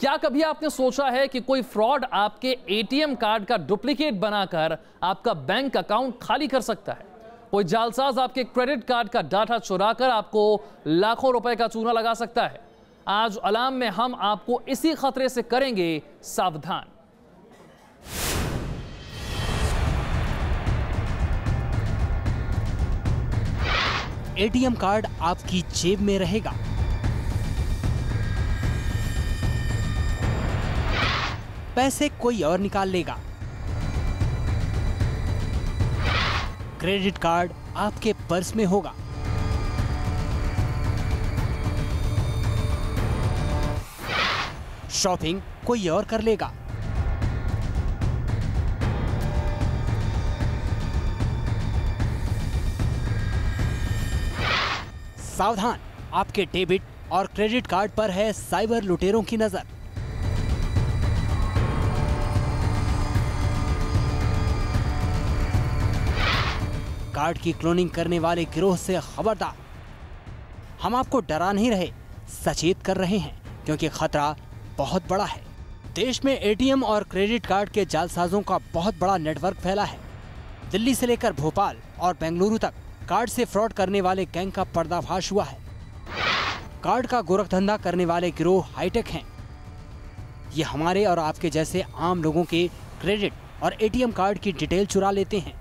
क्या कभी आपने सोचा है कि कोई फ्रॉड आपके एटीएम कार्ड का डुप्लीकेट बनाकर आपका बैंक अकाउंट खाली कर सकता है? कोई जालसाज आपके क्रेडिट कार्ड का डाटा चुराकर आपको लाखों रुपए का चूना लगा सकता है। आज अलार्म में हम आपको इसी खतरे से करेंगे सावधान। एटीएम कार्ड आपकी जेब में रहेगा, पैसे कोई और निकाल लेगा। क्रेडिट कार्ड आपके पर्स में होगा, शॉपिंग कोई और कर लेगा। सावधान, आपके डेबिट और क्रेडिट कार्ड पर है साइबर लुटेरों की नजर। कार्ड की क्लोनिंग करने वाले गिरोह से खबरदार। हम आपको डरा नहीं रहे, सचेत कर रहे हैं, क्योंकि खतरा बहुत बड़ा है। देश में एटीएम और क्रेडिट कार्ड के जालसाजों का बहुत बड़ा नेटवर्क फैला है। दिल्ली से लेकर भोपाल और बेंगलुरु तक कार्ड से फ्रॉड करने वाले गैंग का पर्दाफाश हुआ है। कार्ड का गोरखधंधा करने वाले गिरोह हाईटेक हैं। ये हमारे और आपके जैसे आम लोगों के क्रेडिट और एटीएम कार्ड की डिटेल चुरा लेते हैं।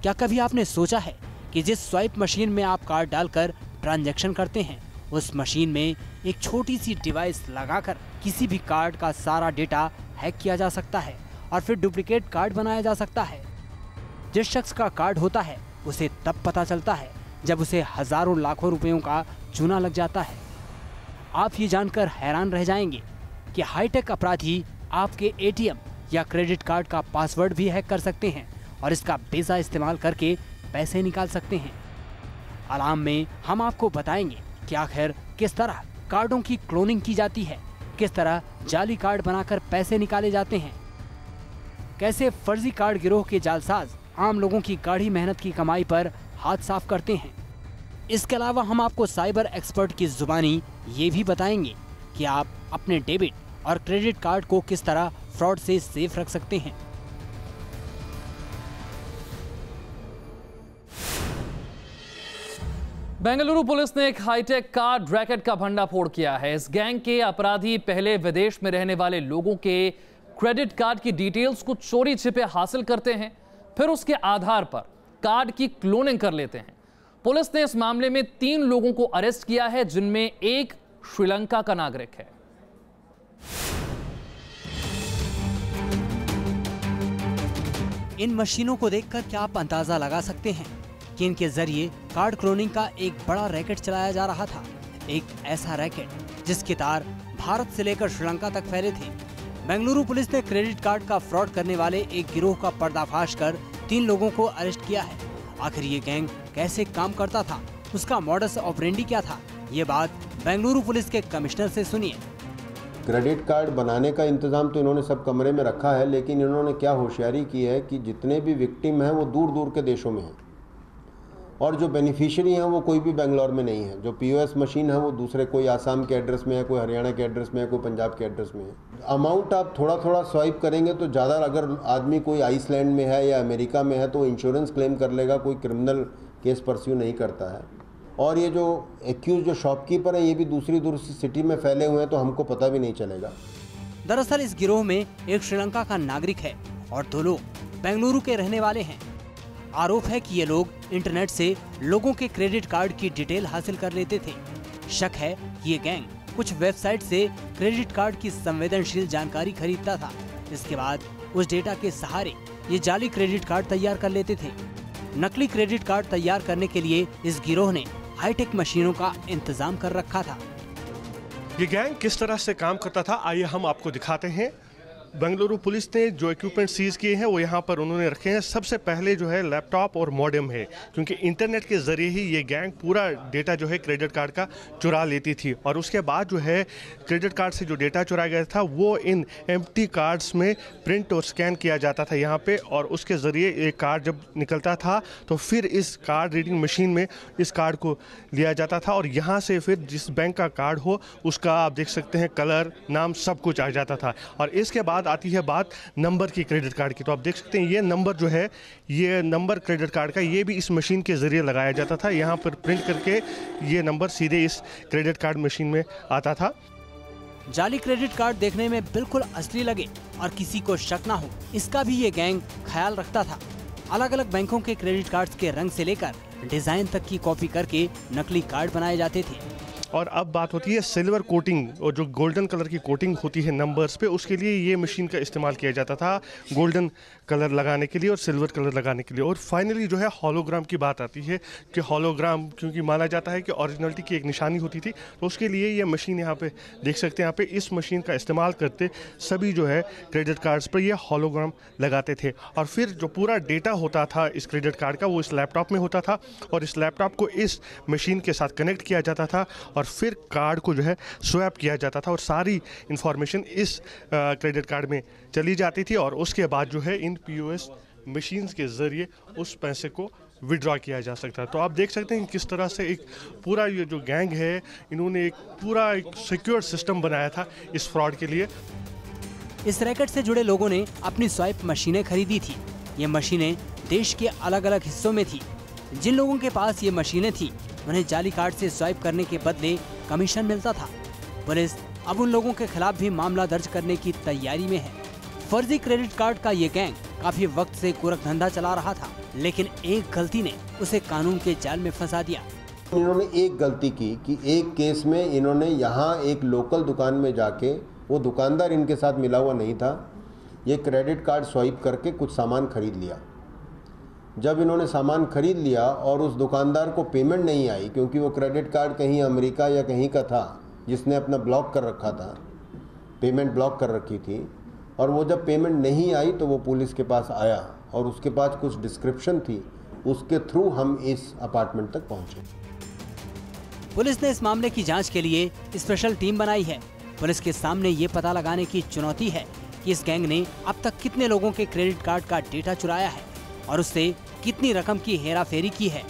क्या कभी आपने सोचा है कि जिस स्वाइप मशीन में आप कार्ड डालकर ट्रांजैक्शन करते हैं, उस मशीन में एक छोटी सी डिवाइस लगाकर किसी भी कार्ड का सारा डेटा हैक किया जा सकता है और फिर डुप्लीकेट कार्ड बनाया जा सकता है। जिस शख्स का कार्ड होता है उसे तब पता चलता है जब उसे हजारों लाखों रुपयों का चूना लग जाता है। आप ये जानकर हैरान रह जाएंगे कि हाईटेक अपराधी आपके एटीएम या क्रेडिट कार्ड का पासवर्ड भी हैक कर सकते हैं और इसका बेजा इस्तेमाल करके पैसे निकाल सकते हैं। अलार्म में हम आपको बताएंगे कि आखिर किस तरह कार्डों की क्लोनिंग की जाती है, किस तरह जाली कार्ड बनाकर पैसे निकाले जाते हैं, कैसे फर्जी कार्ड गिरोह के जालसाज आम लोगों की गाढ़ी मेहनत की कमाई पर हाथ साफ करते हैं। इसके अलावा हम आपको साइबर एक्सपर्ट की जुबानी ये भी बताएंगे कि आप अपने डेबिट और क्रेडिट कार्ड को किस तरह फ्रॉड से सेफ रख सकते हैं। बेंगलुरु पुलिस ने एक हाईटेक कार्ड रैकेट का भंडाफोड़ किया है। इस गैंग के अपराधी पहले विदेश में रहने वाले लोगों के क्रेडिट कार्ड की डिटेल्स को चोरी छिपे हासिल करते हैं, फिर उसके आधार पर कार्ड की क्लोनिंग कर लेते हैं। पुलिस ने इस मामले में 3 लोगों को अरेस्ट किया है, जिनमें एक श्रीलंका का नागरिक है। इन मशीनों को देखकर क्या आप अंदाजा लगा सकते हैं कि इनके जरिए कार्ड क्लोनिंग का एक बड़ा रैकेट चलाया जा रहा था। एक ऐसा रैकेट जिसके तार भारत से लेकर श्रीलंका तक फैले थे। बेंगलुरु पुलिस ने क्रेडिट कार्ड का फ्रॉड करने वाले एक गिरोह का पर्दाफाश कर 3 लोगों को अरेस्ट किया है। आखिर ये गैंग कैसे काम करता था, उसका मॉडस ऑपरेंडी क्या था, ये बात बेंगलुरु पुलिस के कमिश्नर से सुनिए। क्रेडिट कार्ड बनाने का इंतजाम तो इन्होंने सब कमरे में रखा है, लेकिन इन्होंने क्या होशियारी की है कि जितने भी विक्टिम हैं वो दूर दूर के देशों में हैं और जो बेनिफिशियरी हैं वो कोई भी बेंगलोर में नहीं है। जो पीओएस मशीन है वो दूसरे कोई आसाम के एड्रेस में है, कोई हरियाणा के एड्रेस में है, कोई पंजाब के एड्रेस में है। अमाउंट आप थोड़ा थोड़ा स्वाइप करेंगे तो ज़्यादा, अगर आदमी कोई आइसलैंड में है या अमेरिका में है तो इंश्योरेंस क्लेम कर लेगा, कोई क्रिमिनल केस परस्यू नहीं करता है। और ये जो एक्यूज जो शॉपकीपर हैं ये भी दूसरी दूसरी सिटी में फैले हुए हैं, तो हमको पता भी नहीं चलेगा। दरअसल इस गिरोह में एक श्रीलंका का नागरिक है और 2 लोग बेंगलुरु के रहने वाले हैं। आरोप है कि ये लोग इंटरनेट से लोगों के क्रेडिट कार्ड की डिटेल हासिल कर लेते थे। शक है कि ये गैंग कुछ वेबसाइट से क्रेडिट कार्ड की संवेदनशील जानकारी खरीदता था। इसके बाद उस डेटा के सहारे ये जाली क्रेडिट कार्ड तैयार कर लेते थे। नकली क्रेडिट कार्ड तैयार करने के लिए इस गिरोह ने हाईटेक मशीनों का इंतजाम कर रखा था। ये गैंग किस तरह से काम करता था, आइए हम आपको दिखाते हैं। बेंगलुरु पुलिस ने जो इक्विपमेंट सीज किए हैं वो यहाँ पर उन्होंने रखे हैं। सबसे पहले जो है लैपटॉप और मॉडेम है, क्योंकि इंटरनेट के ज़रिए ही ये गैंग पूरा डेटा जो है क्रेडिट कार्ड का चुरा लेती थी। और उसके बाद जो है क्रेडिट कार्ड से जो डेटा चुराया गया था वो इन एम्प्टी कार्ड्स में प्रिंट और स्कैन किया जाता था यहाँ पे, और उसके ज़रिए एक कार्ड जब निकलता था तो फिर इस कार्ड रीडिंग मशीन में इस कार्ड को लिया जाता था, और यहाँ से फिर जिस बैंक का कार्ड हो उसका आप देख सकते हैं कलर, नाम, सब कुछ आ जाता था। और इसके बाद आती है बात नंबर की क्रेडिट कार्ड की। तो आप देख सकते हैं ये नंबर जो है, ये नंबर क्रेडिट कार्ड का, ये भी इस मशीन के ज़रिए लगाया जाता था। यहाँ पर प्रिंट करके ये नंबर सीधे इस क्रेडिट कार्ड मशीन में आता था। जाली क्रेडिट कार्ड देखने में बिल्कुल असली लगे और किसी को शक ना हो, इसका भी ये गैंग ख्याल रखता था। अलग अलग बैंकों के क्रेडिट कार्ड्स के रंग से लेकर डिजाइन तक की कॉपी करके नकली कार्ड बनाए जाते थे। और अब बात होती है सिल्वर कोटिंग, और जो गोल्डन कलर की कोटिंग होती है नंबर्स पे, उसके लिए ये मशीन का इस्तेमाल किया जाता था, गोल्डन कलर लगाने के लिए और सिल्वर कलर लगाने के लिए। और फाइनली जो है हॉलोग्राम की बात आती है कि हॉलोग्राम क्योंकि माना जाता है कि ओरिजिनलिटी की एक निशानी होती थी, तो उसके लिए ये मशीन यहाँ पे देख सकते हैं। यहाँ पे इस मशीन का इस्तेमाल करते सभी जो है क्रेडिट कार्ड्स पर ये हॉलोग्राम लगाते थे, और फिर जो पूरा डेटा होता था इस क्रेडिट कार्ड का वो इस लैपटॉप में होता था, और इस लैपटॉप को इस मशीन के साथ कनेक्ट किया जाता था, और फिर कार्ड को जो है स्वैप किया जाता था, और सारी इंफॉर्मेशन इस क्रेडिट कार्ड में चली जाती थी, और उसके बाद जो है इन पीओएस मशीन्स के ज़रिए उस पैसे को विड्रॉ किया जा सकता है। तो आप देख सकते हैं किस तरह से एक पूरा ये जो गैंग है, इन्होंने एक पूरा एक सिक्योर सिस्टम बनाया था इस फ्रॉड के लिए। इस रैकेट से जुड़े लोगों ने अपनी स्वाइप मशीनें खरीदी थी। ये मशीनें देश के अलग अलग हिस्सों में थी। जिन लोगों के पास ये मशीनें थी उन्हें जाली कार्ड से स्वाइप करने के बदले कमीशन मिलता था। पुलिस अब उन लोगों के खिलाफ भी मामला दर्ज करने की तैयारी में है। फर्जी क्रेडिट कार्ड का ये गैंग काफी वक्त से गोरख धंधा चला रहा था, लेकिन एक गलती ने उसे कानून के जाल में फंसा दिया। इन्होंने एक गलती की कि एक केस में इन्होंने यहाँ एक लोकल दुकान में जाके, वो दुकानदार इनके साथ मिला हुआ नहीं था, ये क्रेडिट कार्ड स्वाइप करके कुछ सामान खरीद लिया। जब इन्होंने सामान खरीद लिया और उस दुकानदार को पेमेंट नहीं आई, क्योंकि वो क्रेडिट कार्ड कहीं अमेरिका या कहीं का था जिसने अपना ब्लॉक कर रखा था, पेमेंट ब्लॉक कर रखी थी, और वो जब पेमेंट नहीं आई तो वो पुलिस के पास आया और उसके पास कुछ डिस्क्रिप्शन थी, उसके थ्रू हम इस अपार्टमेंट तक पहुंचे। पुलिस ने इस मामले की जांच के लिए स्पेशल टीम बनाई है। पुलिस के सामने ये पता लगाने की चुनौती है कि इस गैंग ने अब तक कितने लोगों के क्रेडिट कार्ड का डेटा चुराया है और उससे कितनी रकम की हेराफेरी की है।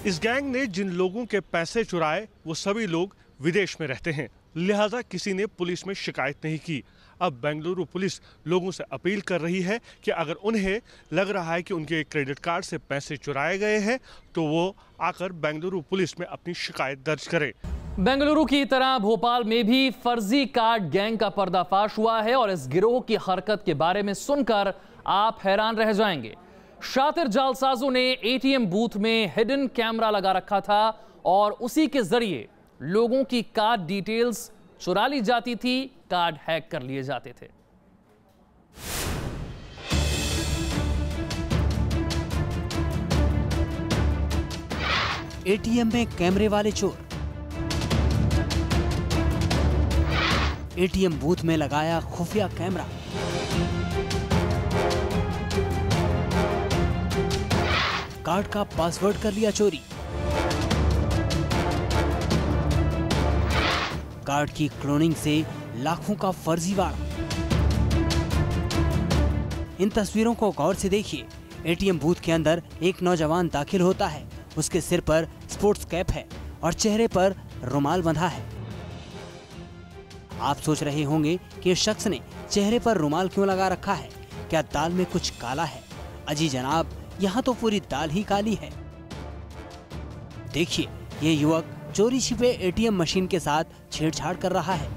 इस गैंग ने जिन लोगों के पैसे चुराए वो सभी लोग विदेश में रहते हैं, लिहाजा किसी ने पुलिस में शिकायत नहीं की। अब बेंगलुरु पुलिस लोगों से अपील कर रही है कि अगर उन्हें लग रहा है कि उनके क्रेडिट कार्ड से पैसे चुराए गए हैं तो वो आकर बेंगलुरु पुलिस में अपनी शिकायत दर्ज करें। बेंगलुरु की तरह भोपाल में भी फर्जी कार्ड गैंग का पर्दाफाश हुआ है, और इस गिरोह की हरकत के बारे में सुनकर आप हैरान रह जाएंगे। शातिर जालसाजों ने एटीएम बूथ में हिडन कैमरा लगा रखा था और उसी के जरिए लोगों की कार्ड डिटेल्स चुरा ली जाती थी, कार्ड हैक कर लिए जाते थे। एटीएम में कैमरे वाले चोर, एटीएम बूथ में लगाया खुफिया कैमरा, कार्ड का पासवर्ड कर लिया चोरी, कार्ड की क्लोनिंग से लाखों का फर्जीवाड़ा। इन तस्वीरों को गौर से देखिए। एटीएम बूथ के अंदर एक नौजवान दाखिल होता है। उसके सिर पर स्पोर्ट्स कैप है और चेहरे पर रुमाल बंधा है। आप सोच रहे होंगे कि इस शख्स ने चेहरे पर रुमाल क्यों लगा रखा है, क्या दाल में कुछ काला है? अजी जनाब, यहाँ तो पूरी दाल ही काली है। देखिए, ये युवक चोरी छिपे एटीएम मशीन के साथ छेड़छाड़ कर रहा है,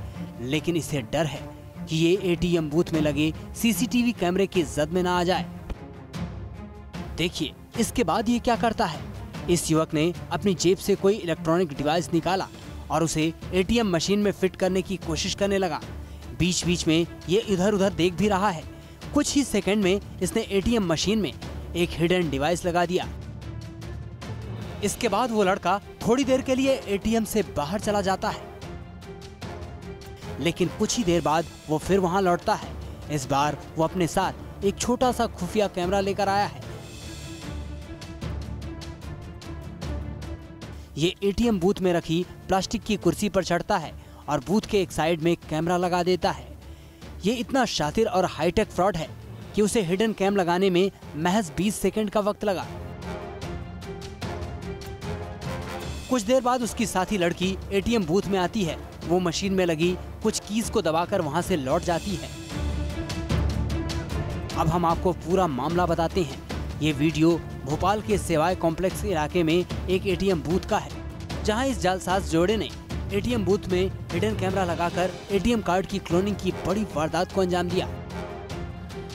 लेकिन इसे डर है कि ये एटीएम बूथ में लगे सीसीटीवी कैमरे की जद में ना आ जाए। देखिए इसके बाद ये क्या करता है। इस युवक ने अपनी जेब से कोई इलेक्ट्रॉनिक डिवाइस निकाला और उसे एटीएम मशीन में फिट करने की कोशिश करने लगा। बीच बीच में ये इधर उधर देख भी रहा है। कुछ ही सेकंड में इसने एटीएम मशीन में एक हिडन डिवाइस लगा दिया। इसके बाद वो लड़का थोड़ी देर के लिए एटीएम से बाहर चला जाता है। लेकिन कुछ ही देर बाद वो फिर वहां लौटता है। इस बार वो अपने साथ एक छोटा सा खुफिया कैमरा लेकर आया है। ये एटीएम बूथ में रखी प्लास्टिक की कुर्सी पर चढ़ता है और बूथ के एक साइड में कैमरा लगा देता है। ये इतना शातिर और हाईटेक फ्रॉड है कि उसे हिडन कैम लगाने में महज 20 सेकंड का वक्त लगा। कुछ देर बाद उसकी साथी लड़की एटीएम बूथ में आती है। वो मशीन में लगी कुछ कीज को दबाकर वहां से लौट जाती है। अब हम आपको पूरा मामला बताते हैं। ये वीडियो भोपाल के सेवाय कॉम्प्लेक्स इलाके में एक एटीएम बूथ का है, जहां इस जालसाज जोड़े ने एटीएम बूथ में हिडन कैमरा लगाकर एटीएम कार्ड की क्लोनिंग की बड़ी वारदात को अंजाम दिया।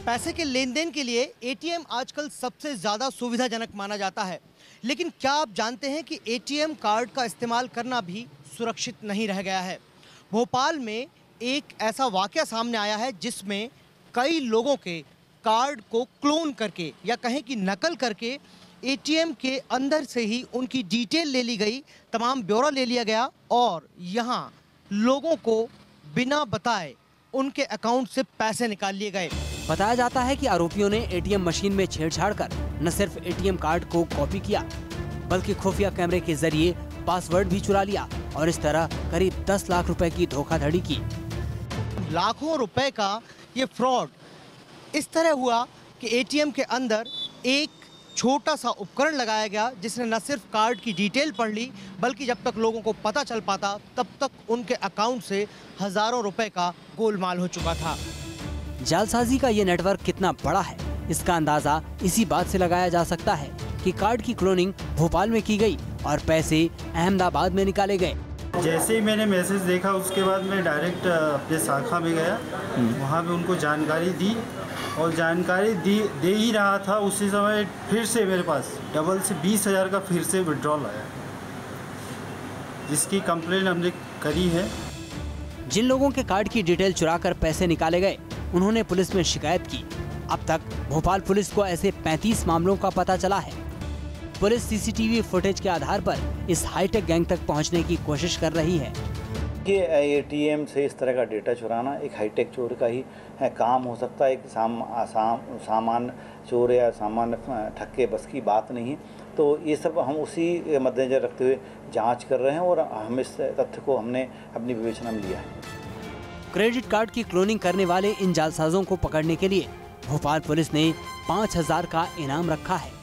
पैसे के लेन देन के लिए एटीएम आजकल सबसे ज़्यादा सुविधाजनक माना जाता है, लेकिन क्या आप जानते हैं कि एटीएम कार्ड का इस्तेमाल करना भी सुरक्षित नहीं रह गया है। भोपाल में एक ऐसा वाकया सामने आया है जिसमें कई लोगों के कार्ड को क्लोन करके या कहें कि नकल करके एटीएम के अंदर से ही उनकी डिटेल ले ली गई, तमाम ब्यौरा ले लिया गया और यहाँ लोगों को बिना बताए उनके अकाउंट से पैसे निकाल लिए गए। बताया जाता है कि आरोपियों ने एटीएम मशीन में छेड़छाड़ कर न सिर्फ एटीएम कार्ड को कॉपी किया, बल्कि खुफिया कैमरे के जरिए पासवर्ड भी चुरा लिया और इस तरह करीब 10 लाख रुपए की धोखाधड़ी की। लाखों रुपए का ये फ्रॉड इस तरह हुआ कि एटीएम के अंदर एक छोटा सा उपकरण लगाया गया जिसने न सिर्फ कार्ड की डिटेल पढ़ ली, बल्कि जब तक लोगों को पता चल पाता तब तक उनके अकाउंट से हजारों रुपए का गोलमाल हो चुका था। जालसाजी का ये नेटवर्क कितना बड़ा है, इसका अंदाजा इसी बात से लगाया जा सकता है कि कार्ड की क्लोनिंग भोपाल में की गई और पैसे अहमदाबाद में निकाले गए। जैसे ही मैंने मैसेज देखा उसके बाद मैं डायरेक्ट अपने शाखा में गया, वहाँ पे उनको जानकारी दी और जानकारी दे ही रहा था उसी समय फिर से मेरे पास डबल से 20,000 का फिर से विड्रॉल आया, जिसकी कंप्लेन हमने करी है। जिन लोगों के कार्ड की डिटेल चुराकर पैसे निकाले गए उन्होंने पुलिस में शिकायत की। अब तक भोपाल पुलिस को ऐसे 35 मामलों का पता चला है। पुलिस सीसीटीवी फुटेज के आधार पर इस हाईटेक गैंग तक पहुंचने की कोशिश कर रही है। ये एटीएम से इस तरह का डेटा चुराना एक हाईटेक चोर का ही काम हो सकता है। एक सामान चोर या सामान ठक्के बस की बात नहीं है। तो ये सब हम उसी मद्देनजर रखते हुए जांच कर रहे हैं और हम इस तथ्य को हमने अपनी विवेचना में लिया है। क्रेडिट कार्ड की क्लोनिंग करने वाले इन जालसाजों को पकड़ने के लिए भोपाल पुलिस ने 5,000 का इनाम रखा है।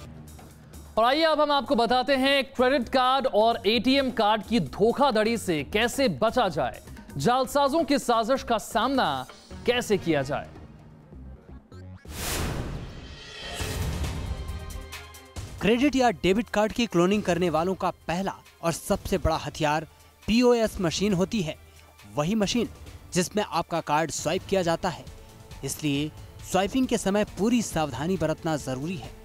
और आइए अब हम आपको बताते हैं क्रेडिट कार्ड और एटीएम कार्ड की धोखाधड़ी से कैसे बचा जाए, जालसाजों की साजिश का सामना कैसे किया जाए। क्रेडिट या डेबिट कार्ड की क्लोनिंग करने वालों का पहला और सबसे बड़ा हथियार पीओएस मशीन होती है, वही मशीन जिसमें आपका कार्ड स्वाइप किया जाता है। इसलिए स्वाइपिंग के समय पूरी सावधानी बरतना जरूरी है।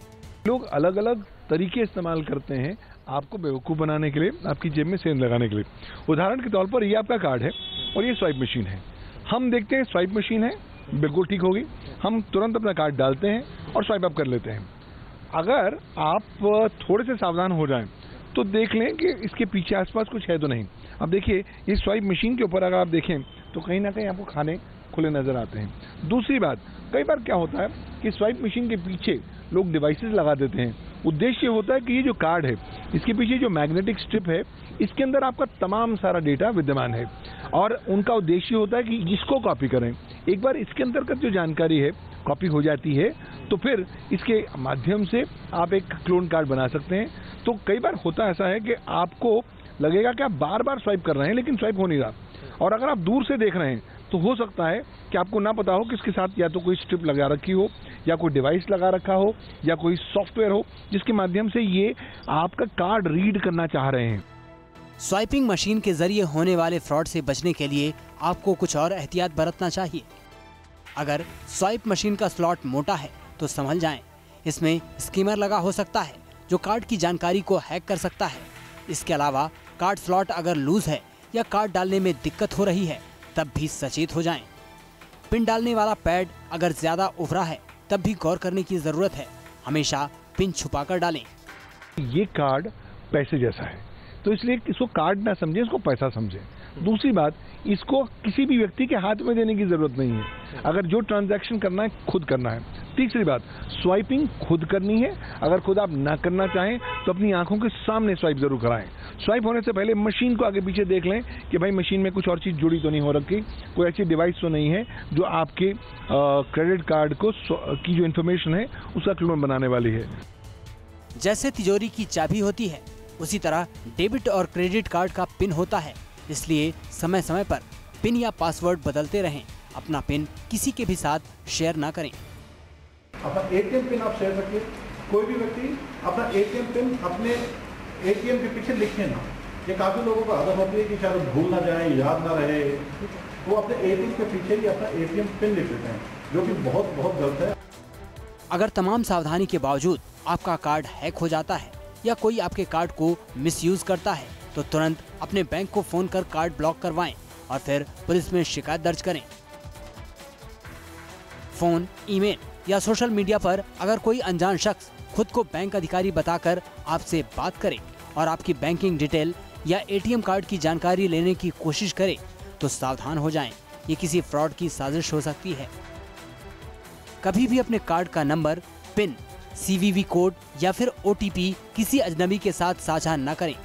लोग अलग अलग तरीके इस्तेमाल करते हैं आपको बेवकूफ़ बनाने के लिए, आपकी जेब में सेंध लगाने के लिए। उदाहरण के तौर पर ये आपका कार्ड है और ये स्वाइप मशीन है। हम देखते हैं स्वाइप मशीन है, बिल्कुल ठीक होगी, हम तुरंत अपना कार्ड डालते हैं और स्वाइप अप कर लेते हैं। अगर आप थोड़े से सावधान हो जाएं तो देख लें कि इसके पीछे आसपास कुछ है तो नहीं। अब देखिए ये स्वाइप मशीन के ऊपर अगर आप देखें तो कहीं ना कहीं आपको खाने खुले नजर आते हैं। दूसरी बात, कई बार क्या होता है कि स्वाइप मशीन के पीछे लोग डिवाइसेस लगा देते हैं। उद्देश्य होता है कि ये जो कार्ड है इसके पीछे जो मैग्नेटिक स्ट्रिप है इसके अंदर आपका तमाम सारा डेटा विद्यमान है और उनका उद्देश्य होता है कि इसको कॉपी करें। एक बार इसके अंतर्गत जो जानकारी है कॉपी हो जाती है तो फिर इसके माध्यम से आप एक क्लोन कार्ड बना सकते हैं। तो कई बार होता ऐसा है कि आपको लगेगा कि आप बार बार स्वाइप कर रहे हैं लेकिन स्वाइप हो नहीं रहा, और अगर आप दूर से देख रहे हैं तो हो सकता है कि आपको ना पता हो कि इसके साथ या तो कोई स्ट्रिप लगा रखी हो या कोई डिवाइस लगा रखा हो या कोई सॉफ्टवेयर हो जिसके माध्यम से ये आपका कार्ड रीड करना चाह रहे हैं। स्वाइपिंग मशीन के जरिए होने वाले फ्रॉड से बचने के लिए आपको कुछ और एहतियात बरतना चाहिए। अगर स्वाइप मशीन का स्लॉट मोटा है तो संभल जाएं। इसमें स्कीमर लगा हो सकता है जो कार्ड की जानकारी को हैक कर सकता है। इसके अलावा कार्ड स्लॉट अगर लूज है या कार्ड डालने में दिक्कत हो रही है तब भी सचेत हो जाएं। पिन डालने वाला पैड अगर ज्यादा उभरा है तब भी गौर करने की जरूरत है। हमेशा पिन छुपाकर डालें। ये कार्ड पैसे जैसा है तो इसलिए इसको कार्ड ना समझें, इसको पैसा समझें। दूसरी बात, इसको किसी भी व्यक्ति के हाथ में देने की जरूरत नहीं है। अगर जो ट्रांजैक्शन करना है खुद करना है। तीसरी बात, स्वाइपिंग खुद करनी है। अगर खुद आप ना करना चाहें तो अपनी आंखों के सामने स्वाइप जरूर कराएं। स्वाइप होने से पहले मशीन को आगे पीछे देख लें कि भाई मशीन में कुछ और चीज जुड़ी तो नहीं हो रखी, कोई ऐसी डिवाइस तो नहीं है जो आपके क्रेडिट कार्ड को की जो इन्फॉर्मेशन है उसका क्लोन बनाने वाली है। जैसे तिजोरी की चाबी होती है, उसी तरह डेबिट और क्रेडिट कार्ड का पिन होता है। इसलिए समय समय पर पिन या पासवर्ड बदलते रहें। अपना पिन किसी के भी साथ शेयर ना करें। अपना एटीएम पिन आप शेयर रखिए। कोई भी व्यक्ति अपना एटीएम पिन अपने एटीएम के पीछे लिखे ना। ये काफी लोगों को आदत होती है कि शायद भूल ना जाए, याद ना रहे, वो अपने एटीएम के पीछे ही अपना एटीएम पिन लिख देते हैं, जो कि बहुत बहुत गलत है। अगर तमाम सावधानी के बावजूद आपका कार्ड हैक हो जाता है या कोई आपके कार्ड को मिसयूज करता है तो तुरंत अपने बैंक को फोन कर कार्ड ब्लॉक करवाएं और फिर पुलिस में शिकायत दर्ज करें। फोन, ईमेल या सोशल मीडिया पर अगर कोई अनजान शख्स खुद को बैंक अधिकारी बताकर आपसे बात करे और आपकी बैंकिंग डिटेल या एटीएम कार्ड की जानकारी लेने की कोशिश करे तो सावधान हो जाएं। ये किसी फ्रॉड की साजिश हो सकती है। कभी भी अपने कार्ड का नंबर, पिन, CVV कोड या फिर OTP किसी अजनबी के साथ साझा न करें।